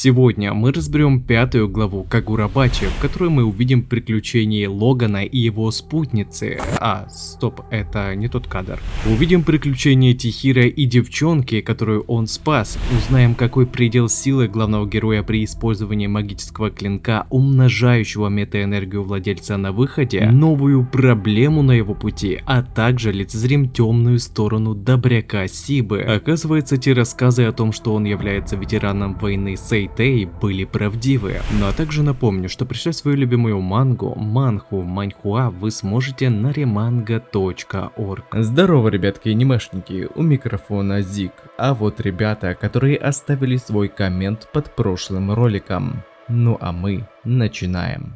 Сегодня мы разберем пятую главу Кагурабачи, в которой мы увидим приключения Логана и его спутницы. Стоп, это не тот кадр. Увидим приключения Тихира и девчонки, которую он спас. Узнаем, какой предел силы главного героя при использовании магического клинка, умножающего метаэнергию владельца на выходе, новую проблему на его пути, а также лицезрим темную сторону добряка Сибы. Оказывается, те рассказы о том, что он является ветераном войны Сейтей, были правдивы. Ну а также напомню, что прочитать свою любимую манху, манхуа вы сможете на remanga.org. Здорово, ребятки и анимешники, у микрофона Зик. А вот ребята, которые оставили свой коммент под прошлым роликом. Ну а мы начинаем.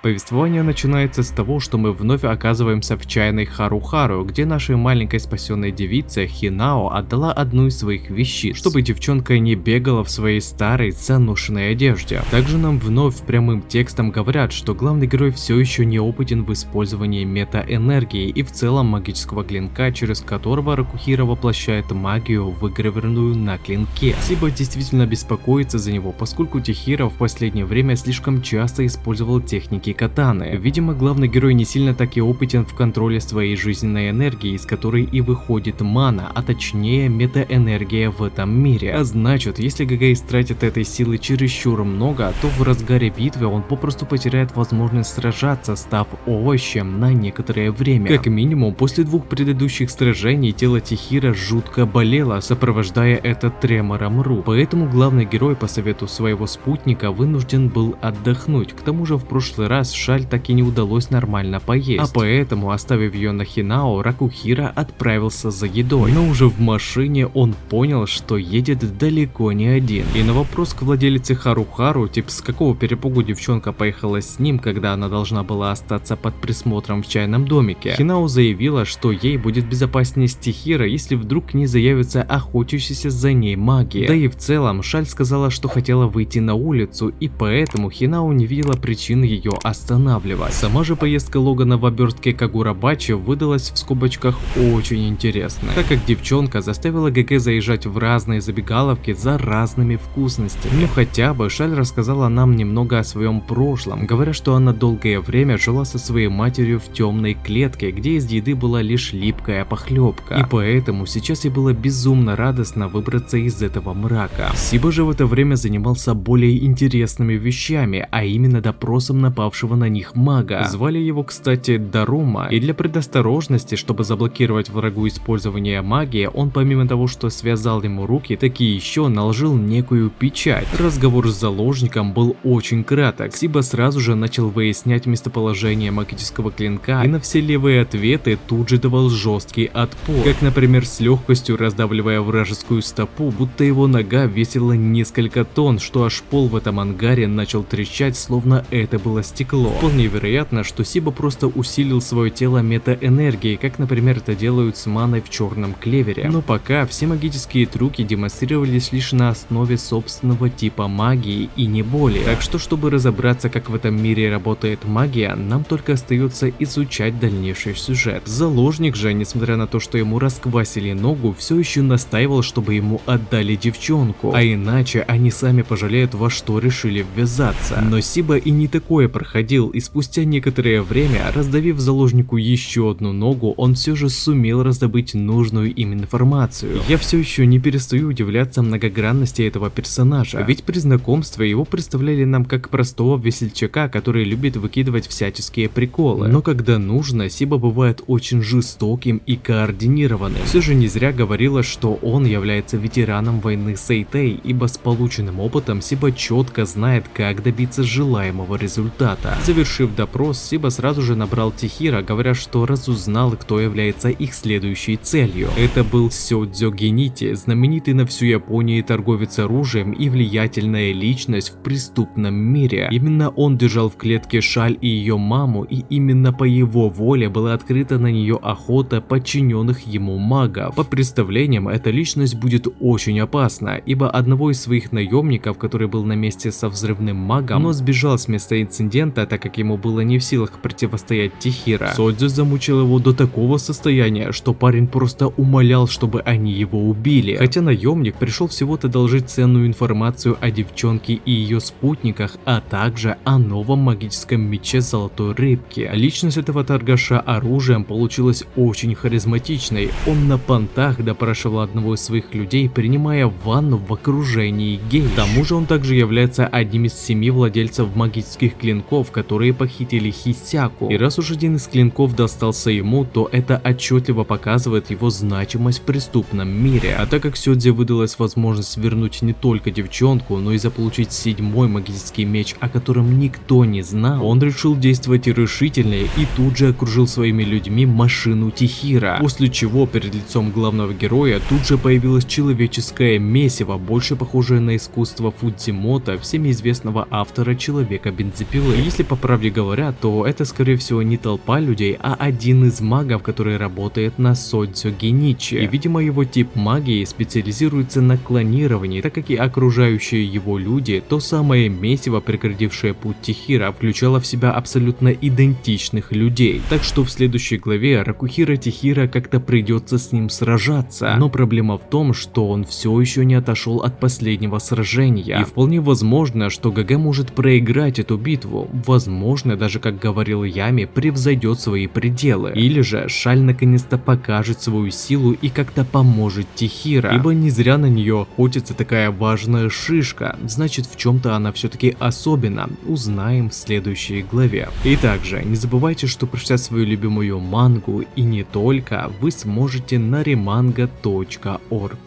Повествование начинается с того, что мы вновь оказываемся в чайной Харухару, где нашей маленькой спасенной девице Хинао отдала одну из своих вещиц, чтобы девчонка не бегала в своей старой заношенной одежде. Также нам вновь прямым текстом говорят, что главный герой все еще неопытен в использовании метаэнергии и в целом магического клинка, через которого Ракухира воплощает магию, выгравированную на клинке. Сиба действительно беспокоится за него, поскольку Тихира в последнее время слишком часто использовал техники катаны. Видимо, главный герой не сильно так и опытен в контроле своей жизненной энергии, из которой и выходит мана, а точнее метаэнергия в этом мире. А значит, если ГГ истратит этой силы чересчур много, то в разгаре битвы он попросту потеряет возможность сражаться, став овощем на некоторое время. Как минимум, после двух предыдущих сражений тело Тихира жутко болело, сопровождая это тремором рук. Поэтому главный герой по совету своего спутника вынужден был отдохнуть. К тому же в прошлый раз Шаль так и не удалось нормально поесть, а поэтому, оставив ее на Хинао, Ракухира отправился за едой. Но уже в машине он понял, что едет далеко не один. И на вопрос к владелице Харухару, типа с какого перепугу девчонка поехала с ним, когда она должна была остаться под присмотром в чайном домике, Хинао заявила, что ей будет безопаснее с Тихира, если вдруг не заявится охотящийся за ней маги. Да и в целом, Шаль сказала, что хотела выйти на улицу, и поэтому Хинао не видела причин ее останавливать. Сама же поездка Логана в обертке Кагурабачи выдалась в скобочках очень интересной, так как девчонка заставила ГГ заезжать в разные забегаловки за разными вкусностями. Ну хотя бы Шаль рассказала нам немного о своем прошлом, говоря, что она долгое время жила со своей матерью в темной клетке, где из еды была лишь липкая похлебка, и поэтому сейчас ей было безумно радостно выбраться из этого мрака. Сиба же в это время занимался более интересными вещами, а именно допросом напавшего на них мага. Звали его, кстати, Дарума, и для предосторожности, чтобы заблокировать врагу использование магии, он помимо того, что связал ему руки, так и еще наложил некую печать. Разговор с заложником был очень краток. Сиба сразу же начал выяснять местоположение магического клинка, и на все левые ответы тут же давал жесткий отпор, как, например, с легкостью раздавливая вражескую стопу, будто его нога весила несколько тонн, что аж пол в этом ангаре начал трещать, словно это было стекло. Вполне вероятно, что Сиба просто усилил свое тело метаэнергией, как, например, это делают с маной в черном клевере. Но пока все магические трюки демонстрировались лишь на основе собственного типа магии и не более. Так что, чтобы разобраться, как в этом мире работает магия, нам только остается изучать дальнейший сюжет. Заложник же, несмотря на то, что ему расквасили ногу, все еще настаивал, чтобы ему отдали девчонку, а иначе они сами пожалеют, во что решили ввязаться. Но Сиба и не такое проходил, и спустя некоторое время, раздавив заложнику еще одну ногу, он все же сумел раздобыть нужную им информацию. Я все еще не перестаю удивляться многогранности этого персонажа, ведь при знакомстве его представляли нам как простого весельчака, который любит выкидывать всяческие приколы. Но когда нужно, Сиба бывает очень жестоким и координированным. Все же не зря говорилось, что он является ветераном войны Сейтей, ибо с полученным опытом Сиба четко знает, как добиться желаемого результата. Сибата. Завершив допрос, Сиба сразу же набрал Тихира, говоря, что разузнал, кто является их следующей целью. Это был Сёдзё Генити, знаменитый на всю Японию торговец оружием и влиятельная личность в преступном мире. Именно он держал в клетке Шаль и ее маму, и именно по его воле была открыта на нее охота подчиненных ему магов. По представлениям, эта личность будет очень опасна, ибо одного из своих наемников, который был на месте со взрывным магом, но сбежал с места инцидента, так как ему было не в силах противостоять Тихира. Содзю замучил его до такого состояния, что парень просто умолял, чтобы они его убили. Хотя наемник пришел всего-то доложить ценную информацию о девчонке и ее спутниках, а также о новом магическом мече Золотой Рыбки. Личность этого торгаша оружием получилась очень харизматичной. Он на понтах допрашивал одного из своих людей, принимая ванну в окружении гейш. К тому же он также является одним из 7 владельцев магических клинков, которые похитили Хисяку. И раз уж один из клинков достался ему, то это отчетливо показывает его значимость в преступном мире. А так как Сёдзе выдалась возможность вернуть не только девчонку, но и заполучить 7-й магический меч, о котором никто не знал, он решил действовать решительнее и тут же окружил своими людьми машину Тихира. После чего перед лицом главного героя тут же появилось человеческое месиво, больше похожее на искусство Фудзимото, всеми известного автора Человека-бензопилы. Если по правде говоря, то это скорее всего не толпа людей, а один из магов, который работает на Содзё Геничи. И видимо его тип магии специализируется на клонировании, так как и окружающие его люди, то самое месиво, преградившее путь Тихира, включало в себя абсолютно идентичных людей. Так что в следующей главе Ракухира Тихира как-то придется с ним сражаться. Но проблема в том, что он все еще не отошел от последнего сражения. И вполне возможно, что ГГ может проиграть эту битву. Возможно, даже, как говорил Ями, превзойдет свои пределы. Или же Шаль наконец-то покажет свою силу и как-то поможет Тихира. Ибо не зря на нее охотится такая важная шишка. Значит, в чем-то она все-таки особенна. Узнаем в следующей главе. И также не забывайте, что прочитать свою любимую мангу и не только вы сможете на remanga.org.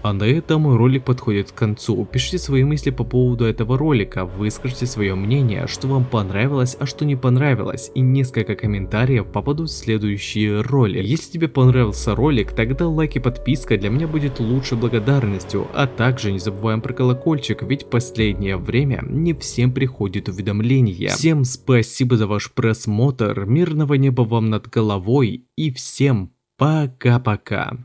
А на этом мой ролик подходит к концу. Пишите свои мысли по поводу этого ролика, выскажите свое мнение, что вам понравилось, а что не понравилось, и несколько комментариев попадут в следующие ролики. Если тебе понравился ролик, тогда лайк и подписка для меня будет лучшей благодарностью, а также не забываем про колокольчик, ведь в последнее время не всем приходит уведомления. Всем спасибо за ваш просмотр, мирного неба вам над головой и всем пока-пока.